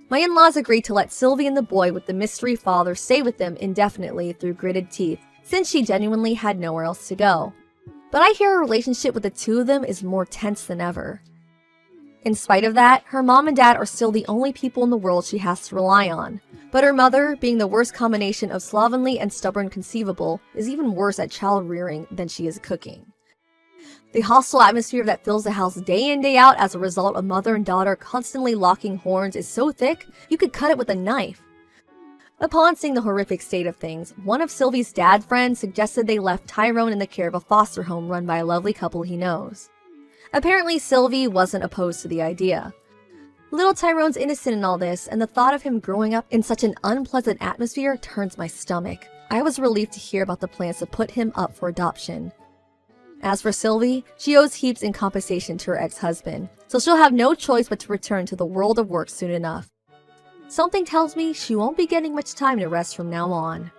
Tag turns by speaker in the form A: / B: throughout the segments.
A: My in-laws agreed to let Sylvie and the boy with the mystery father stay with them indefinitely through gritted teeth, since she genuinely had nowhere else to go. But I hear her relationship with the two of them is more tense than ever. In spite of that, her mom and dad are still the only people in the world she has to rely on. But her mother, being the worst combination of slovenly and stubborn conceivable, is even worse at child rearing than she is cooking. The hostile atmosphere that fills the house day in day out as a result of mother and daughter constantly locking horns is so thick, you could cut it with a knife. Upon seeing the horrific state of things, one of Sylvie's dad friends suggested they left Tyrone in the care of a foster home run by a lovely couple he knows. Apparently, Sylvie wasn't opposed to the idea. Little Tyrone's innocent in all this, and the thought of him growing up in such an unpleasant atmosphere turns my stomach. I was relieved to hear about the plans to put him up for adoption. As for Sylvie, she owes heaps in compensation to her ex-husband, so she'll have no choice but to return to the world of work soon enough. Something tells me she won't be getting much time to rest from now on.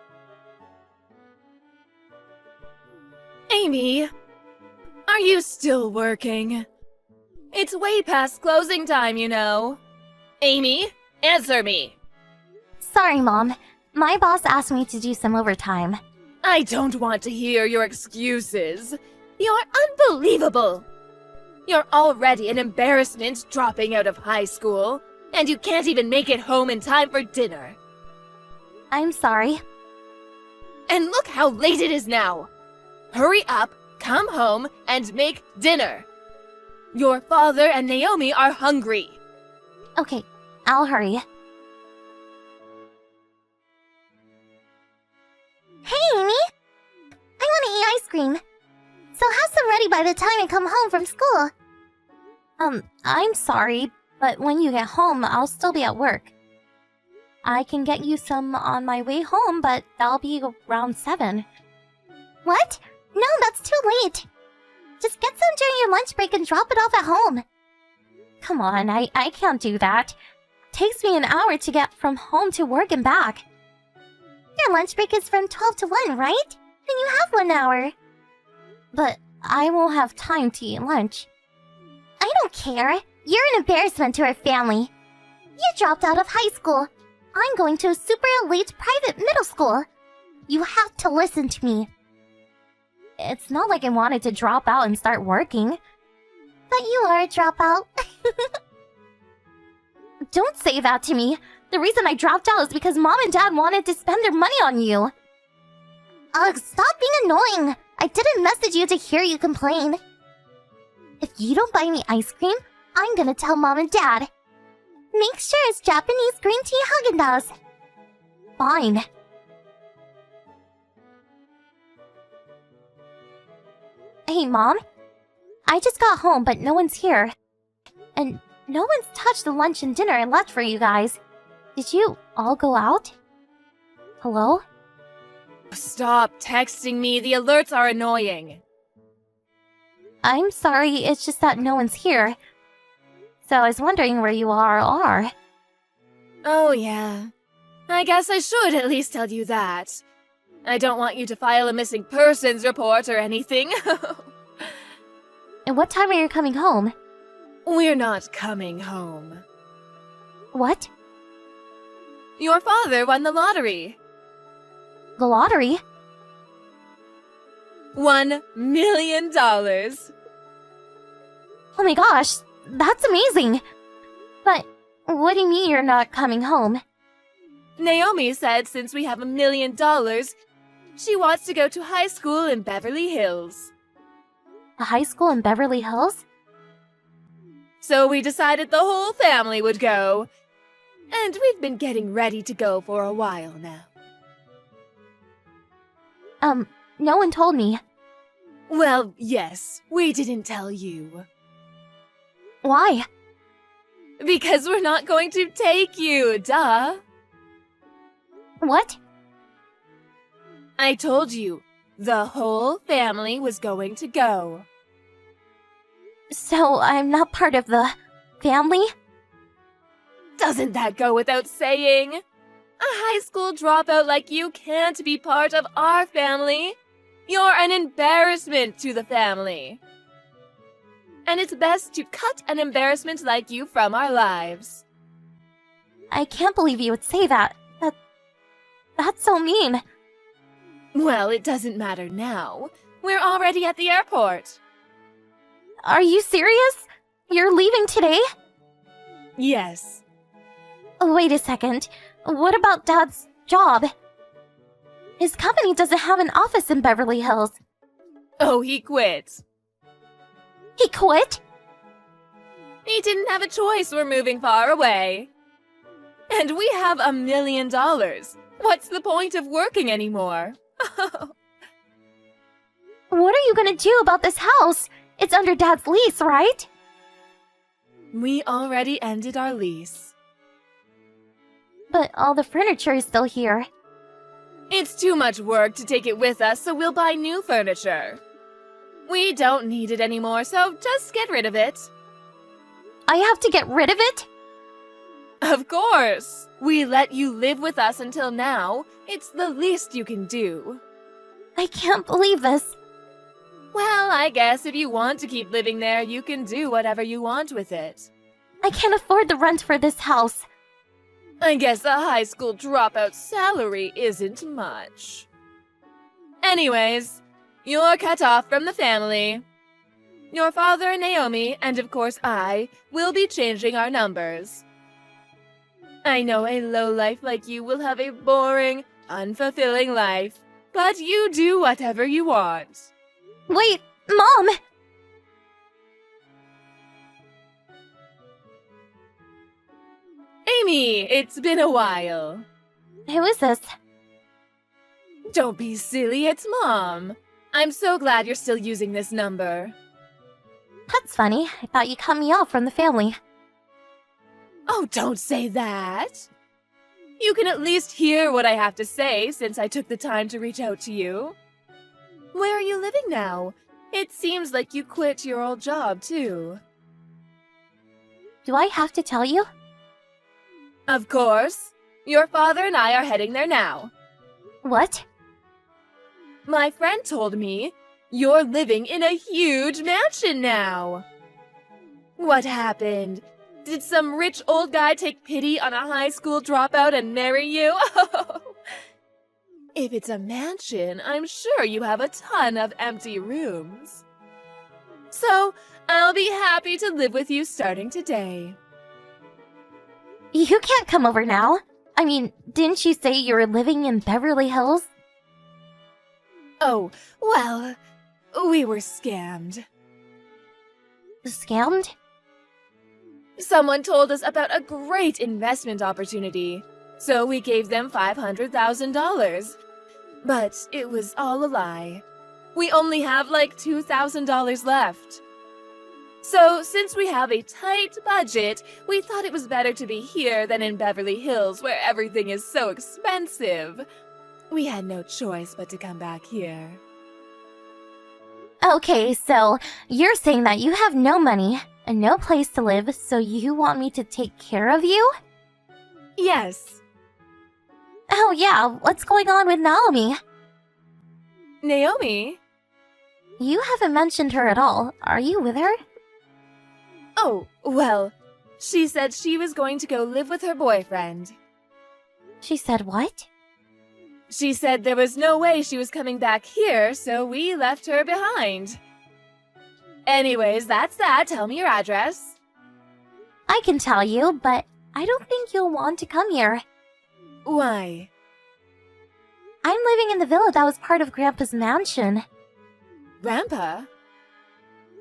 B: Amy, are you still working? It's way past closing time, you know. Amy, answer me.
C: Sorry, Mom. My boss asked me to do some overtime.
B: I don't want to hear your excuses. You're unbelievable. You're already an embarrassment dropping out of high school, and you can't even make it home in time for dinner.
C: I'm sorry.
B: And look how late it is now. Hurry up, come home, and make dinner. Your father and Naomi are hungry.
C: Okay, I'll hurry. Hey, Amy! I want to eat ice cream. So have some ready by the time I come home from school. I'm sorry, but when you get home, I'll still be at work. I can get you some on my way home, but that'll be around 7. What? No, that's too late. Just get some during your lunch break and drop it off at home. Come on, I can't do that. Takes me an hour to get from home to work and back. Your lunch break is from 12 to 1, right? Then you have 1 hour. But I won't have time to eat lunch. I don't care. You're an embarrassment to our family. You dropped out of high school. I'm going to a super elite private middle school. You have to listen to me. It's not like I wanted to drop out and start working. But you are a dropout. Don't say that to me. The reason I dropped out is because Mom and Dad wanted to spend their money on you. Ugh, stop being annoying. I didn't message you to hear you complain. If you don't buy me ice cream, I'm gonna tell Mom and Dad. Make sure it's Japanese green tea Haagen-Dazs. Fine. Hey, Mom. I just got home, but no one's here. And no one's touched the lunch and dinner I left for you guys. Did you all go out? Hello?
B: Stop texting me. The alerts are annoying.
C: I'm sorry, it's just that no one's here. So I was wondering where you are.
B: Oh, yeah. I guess I should at least tell you that. I don't want you to file a missing persons report or anything.
C: And what time are you coming home?
B: We're not coming home.
C: What?
B: Your father won the lottery.
C: The lottery?
B: $1 million.
C: Oh my gosh, that's amazing! But what do you mean you're not coming home?
B: Naomi said since we have $1 million, she wants to go to high school in Beverly Hills.
C: A high school in Beverly Hills?
B: So we decided the whole family would go. And we've been getting ready to go for a while now.
C: No one told me.
B: Well, yes, we didn't tell you.
C: Why?
B: Because we're not going to take you, duh.
C: What?
B: I told you, the whole family was going to go.
C: So I'm not part of the family?
B: Doesn't that go without saying? A high school dropout like you can't be part of our family. You're an embarrassment to the family. And it's best to cut an embarrassment like you from our lives.
C: I can't believe you would say that. That's so mean.
B: Well, it doesn't matter now. We're already at the airport.
C: Are you serious? You're leaving today?
B: Yes.
C: Wait a second. What about Dad's job? His company doesn't have an office in Beverly Hills.
B: Oh, he quit.
C: He quit?
B: He didn't have a choice. We're moving far away. And we have $1 million. What's the point of working anymore?
C: What are you gonna do about this house? It's under Dad's lease, right?
B: We already ended our lease.
C: But all the furniture is still here.
B: It's too much work to take it with us, so we'll buy new furniture. We don't need it anymore, so just get rid of it.
C: I have to get rid of it?
B: Of course! We let you live with us until now. It's the least you can do.
C: I can't believe this.
B: Well, I guess if you want to keep living there, you can do whatever you want with it.
C: I can't afford the rent for this house.
B: I guess a high school dropout salary isn't much. Anyways, you're cut off from the family. Your father and Naomi, and of course I, will be changing our numbers. I know a lowlife like you will have a boring, unfulfilling life, but you do whatever you want.
C: Wait, Mom!
B: Amy, it's been a while.
C: Who is this?
B: Don't be silly, it's Mom. I'm so glad you're still using this number.
C: That's funny. I thought you cut me off from the family.
B: Oh, don't say that. You can at least hear what I have to say since I took the time to reach out to you. Where are you living now? It seems like you quit your old job, too.
C: Do I have to tell you?
B: Of course. Your father and I are heading there now.
C: What?
B: My friend told me you're living in a huge mansion now. What happened? Did some rich old guy take pity on a high school dropout and marry you? If it's a mansion, I'm sure you have a ton of empty rooms. So, I'll be happy to live with you starting today.
C: You can't come over now. I mean, didn't you say you were living in Beverly Hills?
B: Oh, well, we were scammed.
C: Scammed?
B: Someone told us about a great investment opportunity, so we gave them $500,000. But it was all a lie. We only have like $2,000 left. So, since we have a tight budget, we thought it was better to be here than in Beverly Hills, where everything is so expensive. We had no choice but to come back here.
C: Okay, so you're saying that you have no money and no place to live, so you want me to take care of you?
B: Yes.
C: Oh yeah, what's going on with Naomi?
B: Naomi?
C: You haven't mentioned her at all. Are you with her?
B: Oh, well, she said she was going to go live with her boyfriend.
C: She said what?
B: She said there was no way she was coming back here, so we left her behind. Anyways, that's that. Tell me your address.
C: I can tell you, but I don't think you'll want to come here.
B: Why?
C: I'm living in the villa that was part of Grandpa's mansion.
B: Grandpa?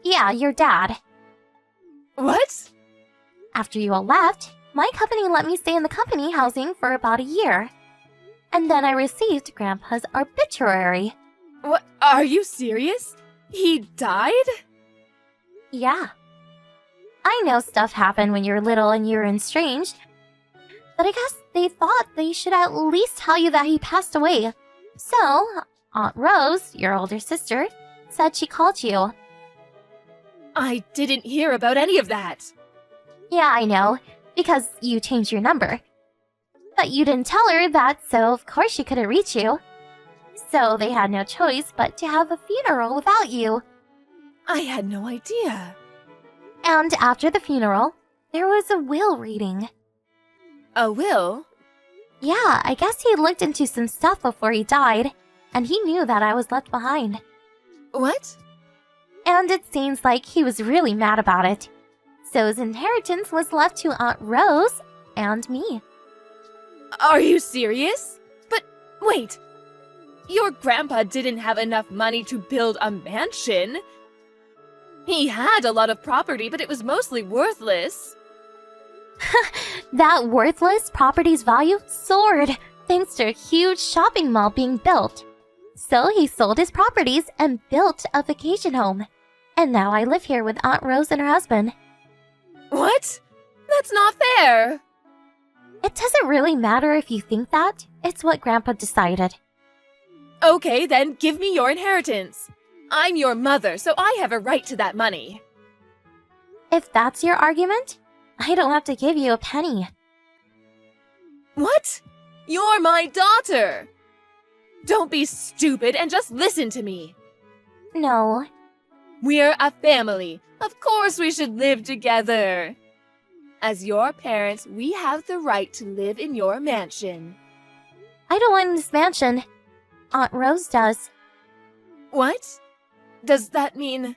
C: Yeah, your dad.
B: What?
C: After you all left, my company let me stay in the company housing for about a year. And then I received Grandpa's obituary.
B: What? Are you serious? He died?
C: Yeah. I know stuff happened when you're little and you're estranged, but I guess they thought they should at least tell you that he passed away. So, Aunt Rose, your older sister, said she called you.
B: I didn't hear about any of that.
C: Yeah, I know, because you changed your number. But you didn't tell her that, so of course she couldn't reach you. So they had no choice but to have a funeral without you.
B: I had no idea.
C: And after the funeral, there was a will reading.
B: A will?
C: Yeah, I guess he looked into some stuff before he died, and he knew that I was left behind.
B: What?
C: And it seems like he was really mad about it. So his inheritance was left to Aunt Rose and me.
B: Are you serious? But wait. Your grandpa didn't have enough money to build a mansion. He had a lot of property, but it was mostly worthless.
C: That worthless property's value soared thanks to a huge shopping mall being built. So he sold his properties and built a vacation home. And now I live here with Aunt Rose and her husband.
B: What? That's not fair.
C: It doesn't really matter if you think that. It's what Grandpa decided.
B: Okay, then give me your inheritance. I'm your mother, so I have a right to that money.
C: If that's your argument, I don't have to give you a penny.
B: What? You're my daughter! Don't be stupid and just listen to me.
C: No.
B: We're a family. Of course we should live together. As your parents, we have the right to live in your mansion.
C: I don't want this mansion. Aunt Rose does.
B: What? Does that mean...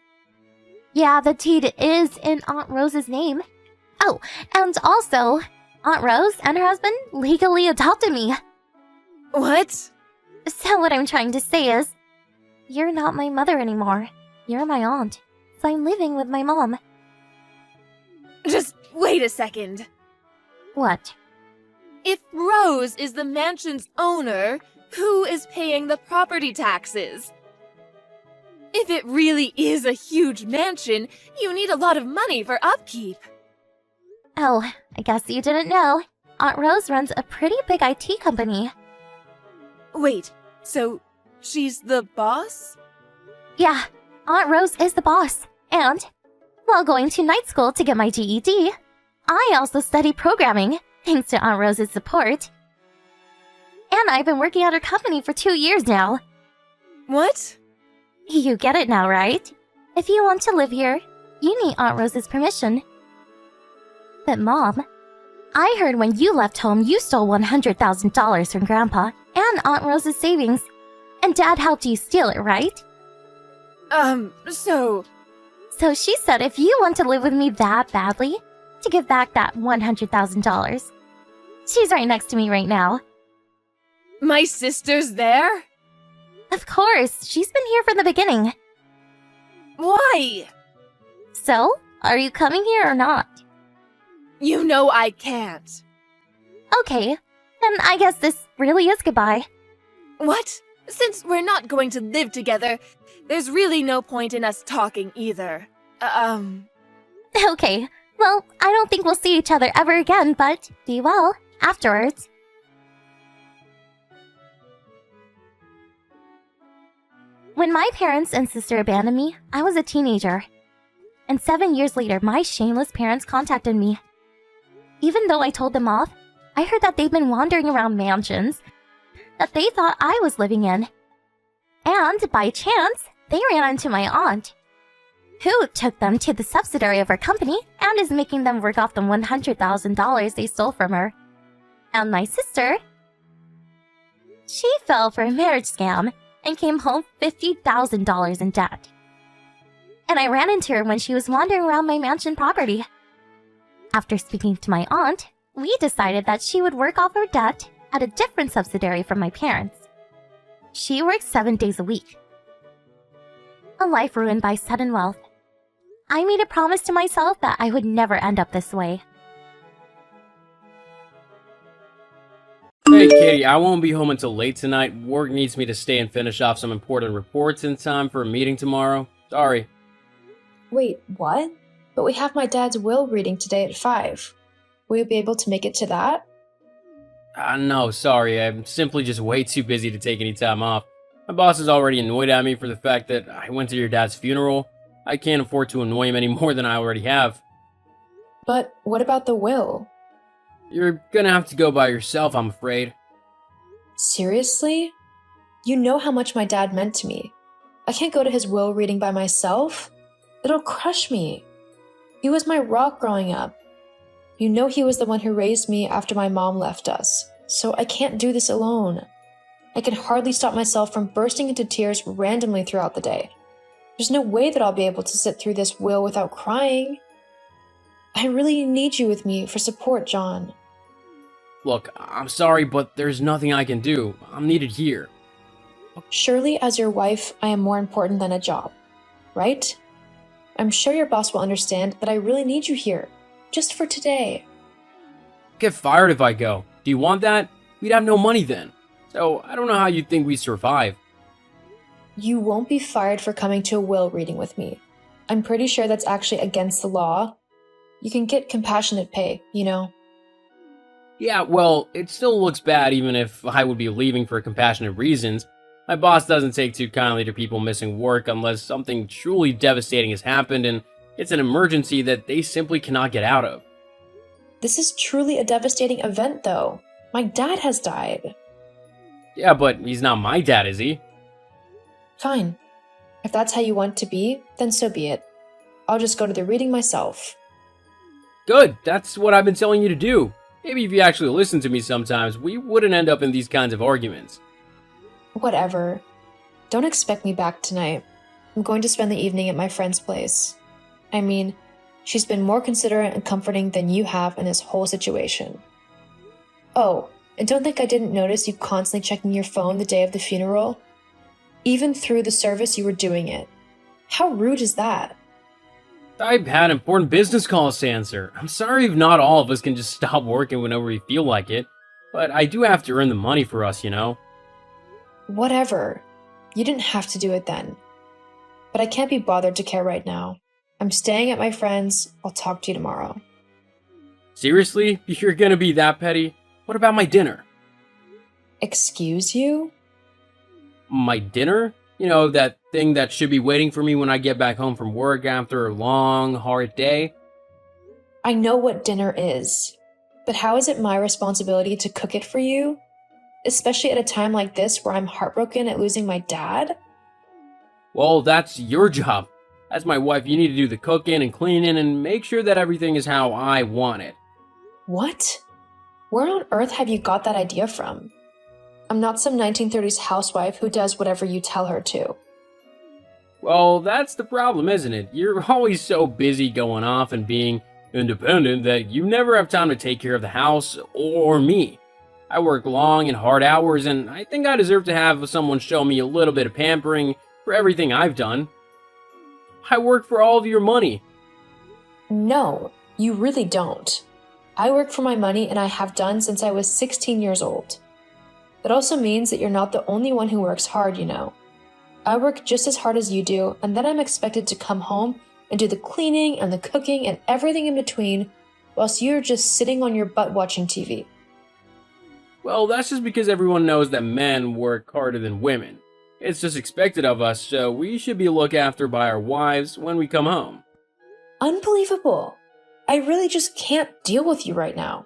C: Yeah, the deed is in Aunt Rose's name. Oh, and also, Aunt Rose and her husband legally adopted me.
B: What?
C: So what I'm trying to say is, you're not my mother anymore. You're my aunt. So I'm living with my mom.
B: Just wait a second.
C: What?
B: If Rose is the mansion's owner, who is paying the property taxes? If it really is a huge mansion, you need a lot of money for upkeep.
C: Oh, I guess you didn't know. Aunt Rose runs a pretty big IT company.
B: Wait, so she's the boss?
C: Yeah, Aunt Rose is the boss. And, while going to night school to get my GED, I also study programming, thanks to Aunt Rose's support. And I've been working at her company for 2 years now.
B: What?
C: You get it now, right? If you want to live here, you need Aunt Rose's permission. But Mom, I heard when you left home you stole $100,000 from Grandpa and Aunt Rose's savings. And Dad helped you steal it, right?
B: So
C: she said if you want to live with me that badly, to give back that $100,000. She's right next to me right now.
B: my sister's there?
C: Of course, she's been here from the beginning.
B: Why?
C: So, are you coming here or not?
B: You know I can't.
C: Okay, then I guess this really is goodbye.
B: What? Since we're not going to live together, there's really no point in us talking either.
C: Okay, well, I don't think we'll see each other ever again, but be well afterwards. When my parents and sister abandoned me, I was a teenager. And 7 years later, my shameless parents contacted me. Even though I told them off, I heard that they've been wandering around mansions that they thought I was living in. And by chance, they ran into my aunt, who took them to the subsidiary of her company and is making them work off the $100,000 they stole from her. And my sister, she fell for a marriage scam and came home $50,000 in debt. And I ran into her when she was wandering around my mansion property. After speaking to my aunt, we decided that she would work off her debt at a different subsidiary from my parents. She works 7 days a week. A life ruined by sudden wealth. I made a promise to myself that I would never end up this way.
D: Hey Katie, I won't be home until late tonight. Work needs me to stay and finish off some important reports in time for a meeting tomorrow. Sorry.
E: Wait, what? But we have my dad's will reading today at 5. Will you be able to make it to that?
D: No, sorry. I'm simply just way too busy to take any time off. My boss is already annoyed at me for the fact that I went to your dad's funeral. I can't afford to annoy him any more than I already have.
E: But what about the will?
D: You're gonna have to go by yourself, I'm afraid.
E: Seriously? You know how much my dad meant to me. I can't go to his will reading by myself. It'll crush me. He was my rock growing up. You know he was the one who raised me after my mom left us, so I can't do this alone. I can hardly stop myself from bursting into tears randomly throughout the day. There's no way that I'll be able to sit through this will without crying. I really need you with me for support, John.
D: Look, I'm sorry, but there's nothing I can do. I'm needed here.
E: Surely, as your wife, I am more important than a job, right? I'm sure your boss will understand that I really need you here, just for today.
D: Get fired if I go. Do you want that? We'd have no money then. So I don't know how you think we survive.
E: You won't be fired for coming to a will reading with me. I'm pretty sure that's actually against the law. You can get compassionate pay, you know?
D: Yeah, well, it still looks bad even if I would be leaving for compassionate reasons. My boss doesn't take too kindly to people missing work unless something truly devastating has happened and it's an emergency that they simply cannot get out of.
E: This is truly a devastating event, though. My dad has died.
D: Yeah, but he's not my dad, is he?
E: Fine. If that's how you want to be, then so be it. I'll just go to the reading myself.
D: Good, that's what I've been telling you to do. Maybe if you actually listened to me sometimes, we wouldn't end up in these kinds of arguments.
E: Whatever. Don't expect me back tonight. I'm going to spend the evening at my friend's place. I mean, she's been more considerate and comforting than you have in this whole situation. Oh, and don't think I didn't notice you constantly checking your phone the day of the funeral. Even through the service, you were doing it. How rude is that?
D: I've had important business calls to answer. I'm sorry if not all of us can just stop working whenever we feel like it, but I do have to earn the money for us, you know?
E: Whatever. You didn't have to do it then. But I can't be bothered to care right now. I'm staying at my friend's. I'll talk to you tomorrow.
D: Seriously? You're gonna be that petty? What about my dinner?
E: Excuse you?
D: My dinner? You know, that thing that should be waiting for me when I get back home from work after a long, hard day?
E: I know what dinner is, but how is it my responsibility to cook it for you? Especially at a time like this where I'm heartbroken at losing my dad?
D: Well, that's your job. As my wife, you need to do the cooking and cleaning and make sure that everything is how I want it.
E: What? Where on earth have you got that idea from? I'm not some 1930s housewife who does whatever you tell her to.
D: Well, that's the problem, isn't it? You're always so busy going off and being independent that you never have time to take care of the house or me. I work long and hard hours, and I think I deserve to have someone show me a little bit of pampering for everything I've done. I work for all of your money.
E: No, you really don't. I work for my money and I have done since I was 16 years old. That also means that you're not the only one who works hard, you know. I work just as hard as you do, and then I'm expected to come home and do the cleaning and the cooking and everything in between, whilst you're just sitting on your butt watching TV.
D: Well, that's just because everyone knows that men work harder than women. It's just expected of us, so we should be looked after by our wives when we come home.
E: Unbelievable. I really just can't deal with you right now.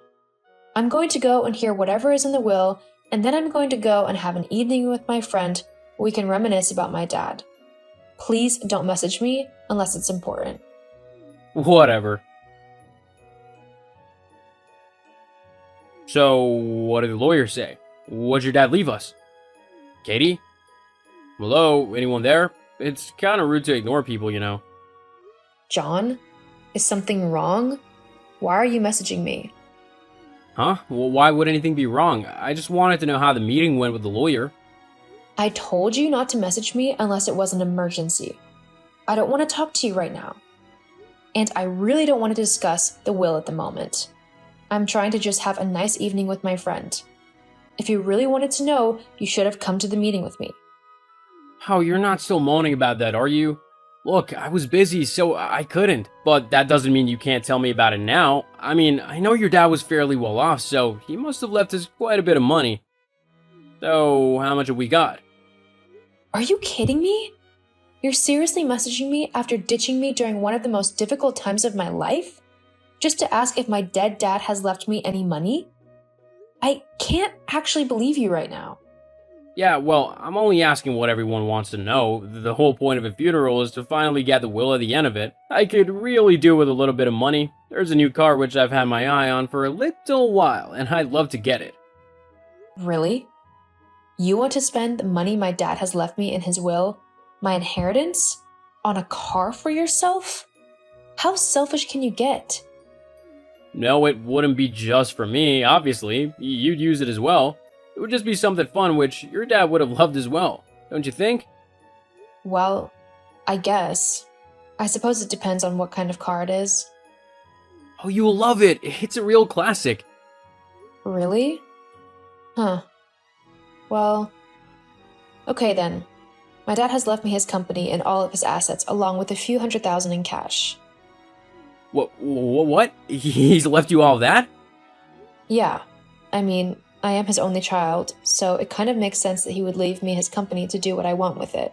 E: I'm going to go and hear whatever is in the will, and then I'm going to go and have an evening with my friend where we can reminisce about my dad. Please don't message me unless it's important.
D: Whatever. So, what did the lawyer say? What'd your dad leave us? Katie? Hello? Anyone there? It's kind of rude to ignore people, you know.
E: John? Is something wrong? Why are you messaging me?
D: Huh? Well, why would anything be wrong? I just wanted to know how the meeting went with the lawyer.
E: I told you not to message me unless it was an emergency. I don't want to talk to you right now. And I really don't want to discuss the will at the moment. I'm trying to just have a nice evening with my friend. If you really wanted to know, you should have come to the meeting with me.
D: Oh, you're not still moaning about that, are you? Look, I was busy, so I couldn't. But that doesn't mean you can't tell me about it now. I mean, I know your dad was fairly well off, so he must have left us quite a bit of money. So, how much have we got?
E: Are you kidding me? You're seriously messaging me after ditching me during one of the most difficult times of my life? Just to ask if my dead dad has left me any money? I can't actually believe you right now.
D: Yeah, well, I'm only asking what everyone wants to know. The whole point of a funeral is to finally get the will at the end of it. I could really do with a little bit of money. There's a new car which I've had my eye on for a little while, and I'd love to get it.
E: Really? You want to spend the money my dad has left me in his will, my inheritance, on a car for yourself? How selfish can you get?
D: No, it wouldn't be just for me, obviously. You'd use it as well. It would just be something fun which your dad would have loved as well, don't you think?
E: Well, I guess. I suppose it depends on what kind of car it is.
D: Oh, you'll love it. It's a real classic.
E: Really? Huh. Well, okay then. My dad has left me his company and all of his assets, along with a few $100,000 in cash.
D: What? He's left you all that?
E: Yeah. I mean, I am his only child, so it kind of makes sense that he would leave me his company to do what I want with it.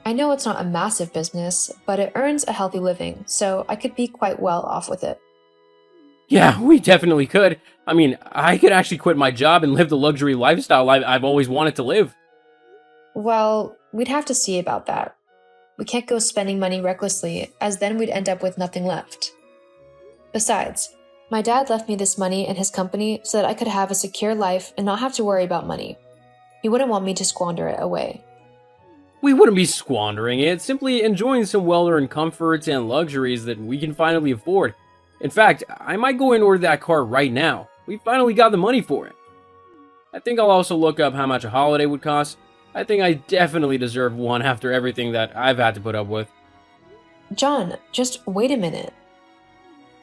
E: I know it's not a massive business, but it earns a healthy living, so I could be quite well off with it.
D: Yeah, we definitely could. I mean, I could actually quit my job and live the luxury lifestyle I've always wanted to live.
E: Well, we'd have to see about that. We can't go spending money recklessly, as then we'd end up with nothing left. Besides, my dad left me this money and his company so that I could have a secure life and not have to worry about money. He wouldn't want me to squander it away.
D: We wouldn't be squandering it, simply enjoying some well-earned comforts and luxuries that we can finally afford. In fact, I might go and order that car right now. We finally got the money for it. I think I'll also look up how much a holiday would cost. I think I definitely deserve one after everything that I've had to put up with.
E: John, just wait a minute.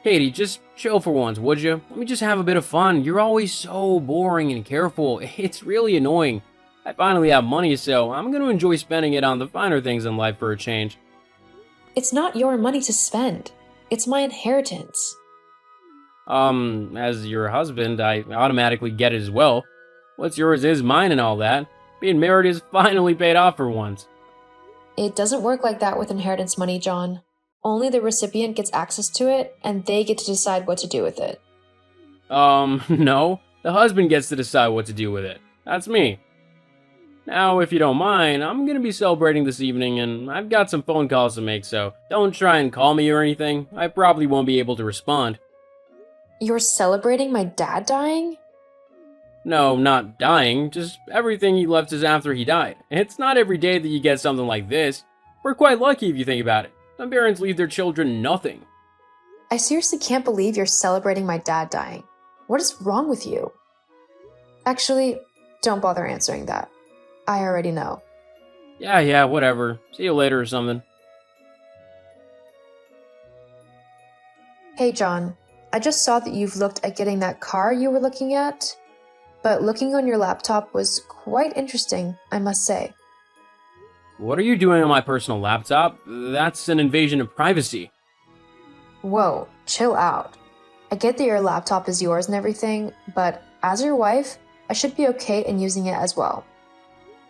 D: Katie, just chill for once, would you? Let me just have a bit of fun. You're always so boring and careful. It's really annoying. I finally have money, so I'm going to enjoy spending it on the finer things in life for a change.
E: It's not your money to spend. It's my inheritance.
D: As your husband, I automatically get it as well. What's yours is mine and all that. Being married is finally paid off for once.
E: It doesn't work like that with inheritance money, John. Only the recipient gets access to it, and they get to decide what to do with it.
D: No. The husband gets to decide what to do with it. That's me. Now, if you don't mind, I'm gonna be celebrating this evening, and I've got some phone calls to make, so don't try and call me or anything. I probably won't be able to respond.
E: You're celebrating my dad dying?
D: No, not dying, just everything he left us after he died. It's not every day that you get something like this. We're quite lucky if you think about it. Some parents leave their children nothing.
E: I seriously can't believe you're celebrating my dad dying. What is wrong with you? Actually, don't bother answering that. I already know.
D: Yeah, whatever. See you later or something.
E: Hey, John. I just saw that you've looked at getting that car you were looking at, but looking on your laptop was quite interesting, I must say.
D: What are you doing on my personal laptop? That's an invasion of privacy.
E: Whoa, chill out. I get that your laptop is yours and everything, but as your wife, I should be okay in using it as well.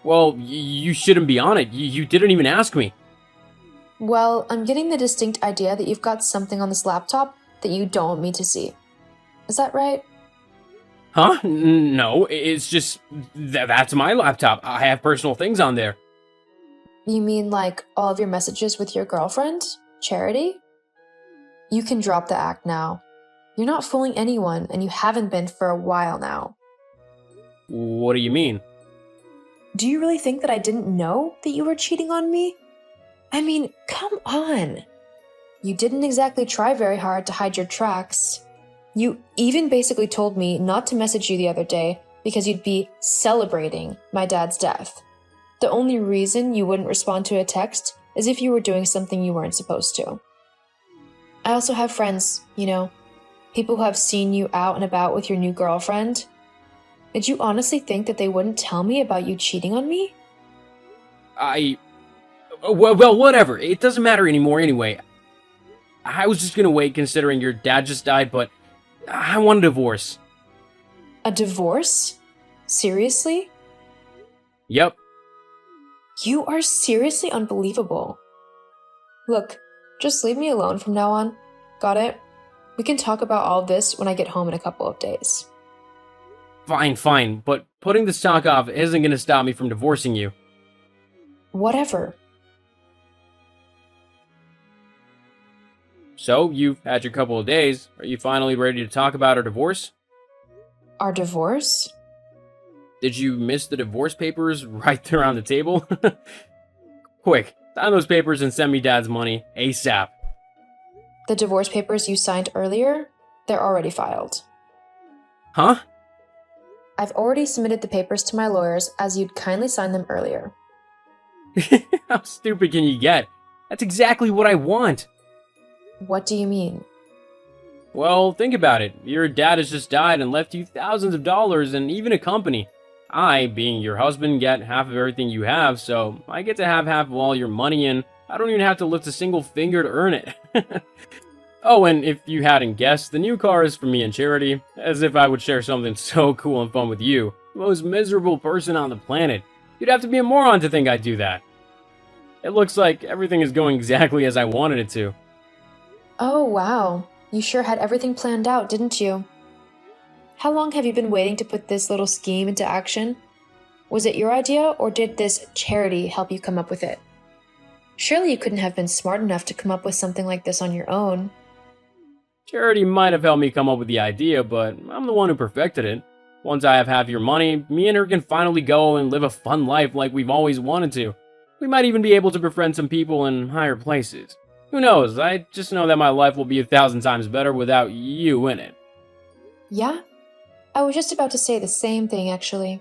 D: Well, you shouldn't be on it. You didn't even ask me.
E: Well, I'm getting the distinct idea that you've got something on this laptop that you don't want me to see. Is that right?
D: Huh? No, it's just that's my laptop. I have personal things on there.
E: You mean like all of your messages with your girlfriend, Charity? You can drop the act now. You're not fooling anyone, and you haven't been for a while now.
D: What do you mean?
E: Do you really think that I didn't know that you were cheating on me? I mean, come on. You didn't exactly try very hard to hide your tracks. You even basically told me not to message you the other day because you'd be celebrating my dad's death. The only reason you wouldn't respond to a text is if you were doing something you weren't supposed to. I also have friends, people who have seen you out and about with your new girlfriend. Did you honestly think that they wouldn't tell me about you cheating on me?
D: Well, whatever. It doesn't matter anymore anyway. I was just gonna wait considering your dad just died, but I want a divorce.
E: A divorce? Seriously?
D: Yep.
E: You are seriously unbelievable. Look, just leave me alone from now on. Got it? We can talk about all of this when I get home in a couple of days.
D: Fine, but putting the stock off isn't gonna stop me from divorcing you.
E: Whatever.
D: So, you've had your couple of days. Are you finally ready to talk about our divorce?
E: Our divorce?
D: Did you miss the divorce papers right there on the table? Quick, sign those papers and send me Dad's money ASAP.
E: The divorce papers you signed earlier? They're already filed.
D: Huh?
E: I've already submitted the papers to my lawyers as you'd kindly signed them earlier.
D: How stupid can you get? That's exactly what I want.
E: What do you mean?
D: Well, think about it. Your dad has just died and left you thousands of dollars and even a company. I, being your husband, get half of everything you have, so I get to have half of all your money and I don't even have to lift a single finger to earn it. Oh, and if you hadn't guessed, the new car is for me and Charity, as if I would share something so cool and fun with you, the most miserable person on the planet. You'd have to be a moron to think I'd do that. It looks like everything is going exactly as I wanted it to.
E: Oh, wow. You sure had everything planned out, didn't you? How long have you been waiting to put this little scheme into action? Was it your idea, or did this Charity help you come up with it? Surely you couldn't have been smart enough to come up with something like this on your own.
D: Charity might have helped me come up with the idea, but I'm the one who perfected it. Once I have half your money, me and her can finally go and live a fun life like we've always wanted to. We might even be able to befriend some people in higher places. Who knows? I just know that my life will be 1,000 times better without you in it.
E: Yeah? I was just about to say the same thing, actually.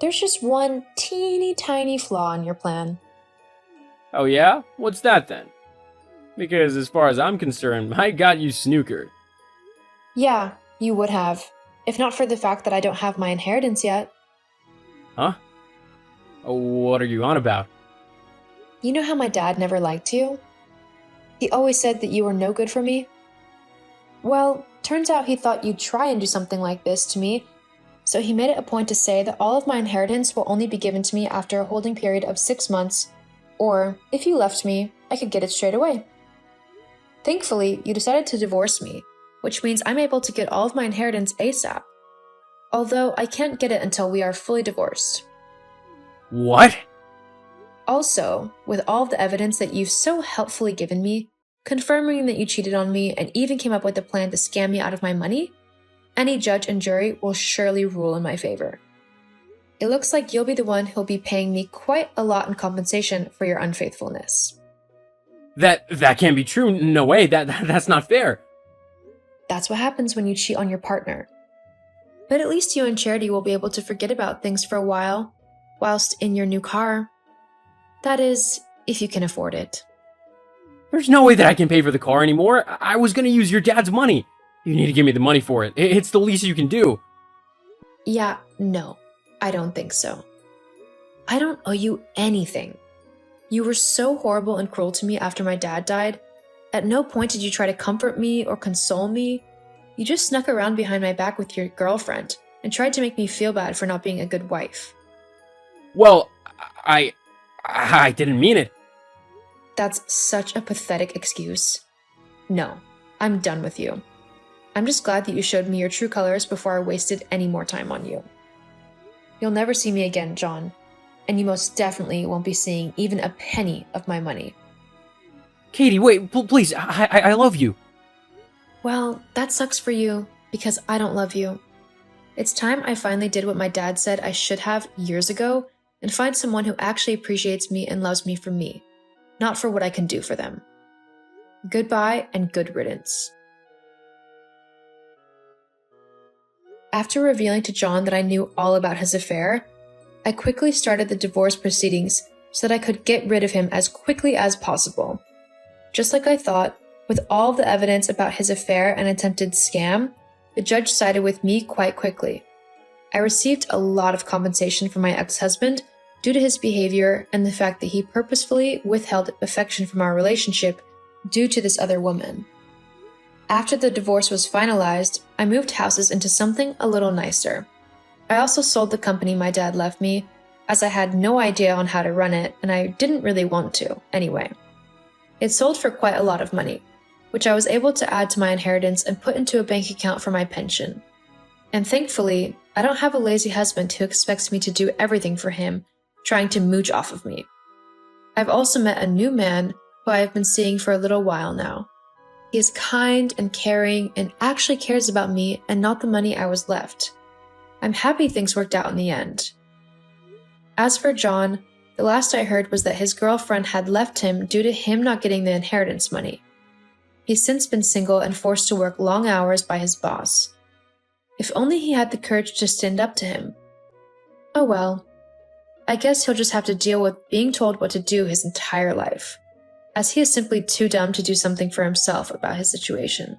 E: There's just one teeny tiny flaw in your plan.
D: Oh yeah? What's that then? Because as far as I'm concerned, I got you snookered.
E: Yeah, you would have. If not for the fact that I don't have my inheritance yet.
D: Huh? What are you on about?
E: You know how my dad never liked you? He always said that you were no good for me. Well, turns out he thought you'd try and do something like this to me, so he made it a point to say that all of my inheritance will only be given to me after a holding period of 6 months, or if you left me, I could get it straight away. Thankfully, you decided to divorce me, which means I'm able to get all of my inheritance ASAP. Although I can't get it until we are fully divorced.
D: What?
E: Also, with all of the evidence that you've so helpfully given me, confirming that you cheated on me and even came up with a plan to scam me out of my money, any judge and jury will surely rule in my favor. It looks like you'll be the one who'll be paying me quite a lot in compensation for your unfaithfulness.
D: That can't be true. No way. That's not fair.
E: That's what happens when you cheat on your partner. But at least you and Charity will be able to forget about things for a while, whilst in your new car. That is, if you can afford it.
D: There's no way that I can pay for the car anymore. I was gonna use your dad's money. You need to give me the money for it. It's the least you can do.
E: Yeah, no, I don't think so. I don't owe you anything. You were so horrible and cruel to me after my dad died. At no point did you try to comfort me or console me. You just snuck around behind my back with your girlfriend and tried to make me feel bad for not being a good wife.
D: Well, I didn't mean it.
E: That's such a pathetic excuse. No, I'm done with you. I'm just glad that you showed me your true colors before I wasted any more time on you. You'll never see me again, John, and you most definitely won't be seeing even a penny of my money.
D: Katie, wait, please, I love you.
E: Well, that sucks for you, because I don't love you. It's time I finally did what my dad said I should have years ago, and find someone who actually appreciates me and loves me for me, not for what I can do for them. Goodbye and good riddance. After revealing to John that I knew all about his affair, I quickly started the divorce proceedings so that I could get rid of him as quickly as possible. Just like I thought, with all the evidence about his affair and attempted scam, the judge sided with me quite quickly. I received a lot of compensation from my ex-husband due to his behavior and the fact that he purposefully withheld affection from our relationship due to this other woman. After the divorce was finalized, I moved houses into something a little nicer. I also sold the company my dad left me, as I had no idea on how to run it and I didn't really want to, anyway. It sold for quite a lot of money, which I was able to add to my inheritance and put into a bank account for my pension. And thankfully, I don't have a lazy husband who expects me to do everything for him, trying to mooch off of me. I've also met a new man who I have been seeing for a little while now. He is kind and caring and actually cares about me and not the money I was left. I'm happy things worked out in the end. As for John, the last I heard was that his girlfriend had left him due to him not getting the inheritance money. He's since been single and forced to work long hours by his boss. If only he had the courage to stand up to him. Oh well. I guess he'll just have to deal with being told what to do his entire life, as he is simply too dumb to do something for himself about his situation.